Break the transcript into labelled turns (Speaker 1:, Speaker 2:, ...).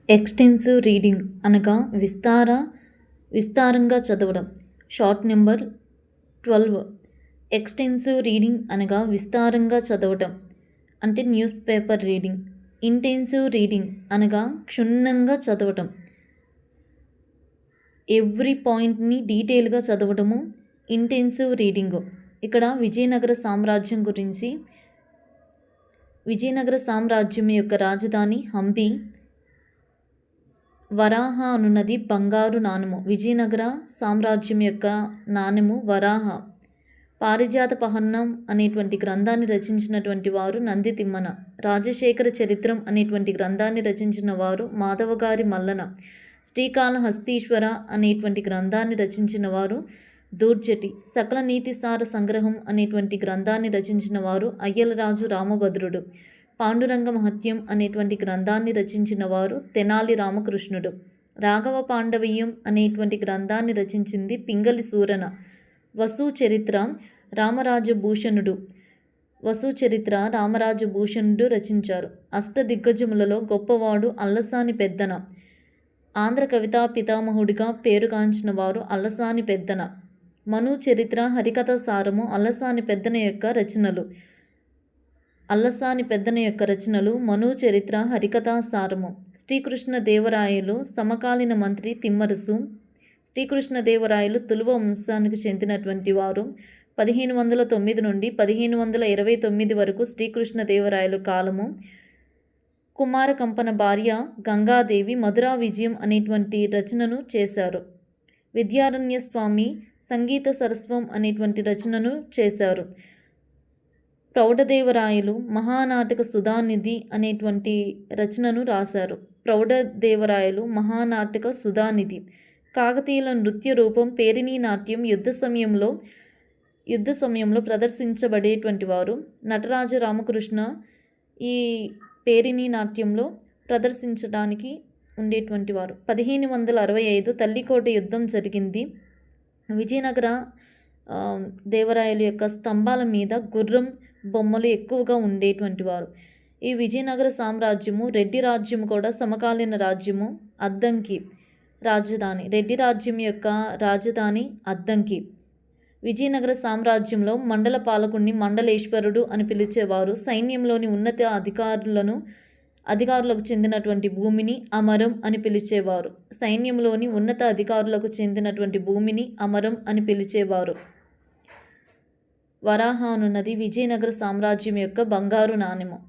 Speaker 1: Extensive reading అనగా విస్తారంగా చదవడం. Short number 12. ఎక్స్టెన్సివ్ రీడింగ్ అనగా విస్తారంగా చదవటం అంటే news paper reading. Intensive reading అనగా క్షుణ్ణంగా చదవటం, ఎవ్రీ పాయింట్ని డీటెయిల్గా చదవటము ఇంటెన్సివ్ రీడింగు. ఇక్కడ విజయనగర సామ్రాజ్యం గురించి. విజయనగర సామ్రాజ్యం యొక్క రాజధాని హంపి. వరాహ అనున్నది బంగారు నాణెము. విజయనగర సామ్రాజ్యం యొక్క నాణెము వరాహ. పారిజాత పహన్నం అనేటువంటి గ్రంథాన్ని రచించినటువంటి వారు నంది తిమ్మన. రాజశేఖర చరిత్రం అనేటువంటి గ్రంథాన్ని రచించిన వారు మాధవగారి మల్లన. శ్రీకాళహస్తీశ్వర అనేటువంటి గ్రంథాన్ని రచించిన వారు దూర్జటి. సకల నీతిసార సంగ్రహం అనేటువంటి గ్రంథాన్ని రచించిన వారు అయ్యలరాజు రామభద్రుడు. పాండురంగ మహత్యం అనేటువంటి గ్రంథాన్ని రచించిన వారు తెనాలి రామకృష్ణుడు. రాఘవ పాండవీయం అనేటువంటి గ్రంథాన్ని రచించింది పింగళి సూరన. వసుచరిత్ర రామరాజభూషణుడు రచించారు. అష్టదిగ్గజములలో గొప్పవాడు అల్లసాని పెద్దన. ఆంధ్ర కవితా పితామహుడిగా పేరుగాంచిన వారు అల్లసాని పెద్దన. మను చరిత్ర హరికథ సారము అల్లసాని పెద్దన యొక్క రచనలు మను చరిత్ర హరికథా సారము. శ్రీకృష్ణదేవరాయలు సమకాలీన మంత్రి తిమ్మరసు. శ్రీకృష్ణదేవరాయలు తులువ వంశానికి చెందినటువంటి వారు. 1509 నుండి 1529 వరకు శ్రీకృష్ణదేవరాయలు కాలము. కుమార కంపన భార్య గంగాదేవి మధురా విజయం అనేటువంటి రచనను చేశారు. విద్యారణ్య స్వామి సంగీత సరస్వం అనేటువంటి రచనను చేశారు. ప్రౌఢదేవరాయలు మహానాటక సుధానిధి అనేటువంటి రచనను రాశారు. ప్రౌఢదేవరాయలు మహానాటక సుధానిధి. కాకతీయుల నృత్య రూపం పేరిణీ నాట్యం యుద్ధ సమయంలో ప్రదర్శించబడేటువంటి వారు నటరాజ రామకృష్ణ. ఈ పేరిణీ నాట్యంలో ప్రదర్శించడానికి ఉండేటువంటి వారు. 1565 తల్లికోట యుద్ధం జరిగింది. విజయనగర దేవరాయల యొక్క స్తంభాల మీద గుర్రం బొమ్మలు ఎక్కువగా ఉండేటువంటి వారు. ఈ విజయనగర సామ్రాజ్యము రెడ్డి రాజ్యము కూడా సమకాలీన రాజ్యము. అద్దంకి రాజధాని. రెడ్డి రాజ్యం యొక్క రాజధాని అద్దంకి. విజయనగర సామ్రాజ్యంలో మండల పాలకుడిని మండలేశ్వరుడు అని పిలిచేవారు. సైన్యంలోని ఉన్నత అధికారులకు చెందినటువంటి భూమిని అమరం అని పిలిచేవారు. సైన్యంలోని ఉన్నత అధికారులకు చెందినటువంటి భూమిని అమరం అని పిలిచేవారు. వరాహ అనున్నది విజయనగర సామ్రాజ్యం యొక్క బంగారు నాణెము.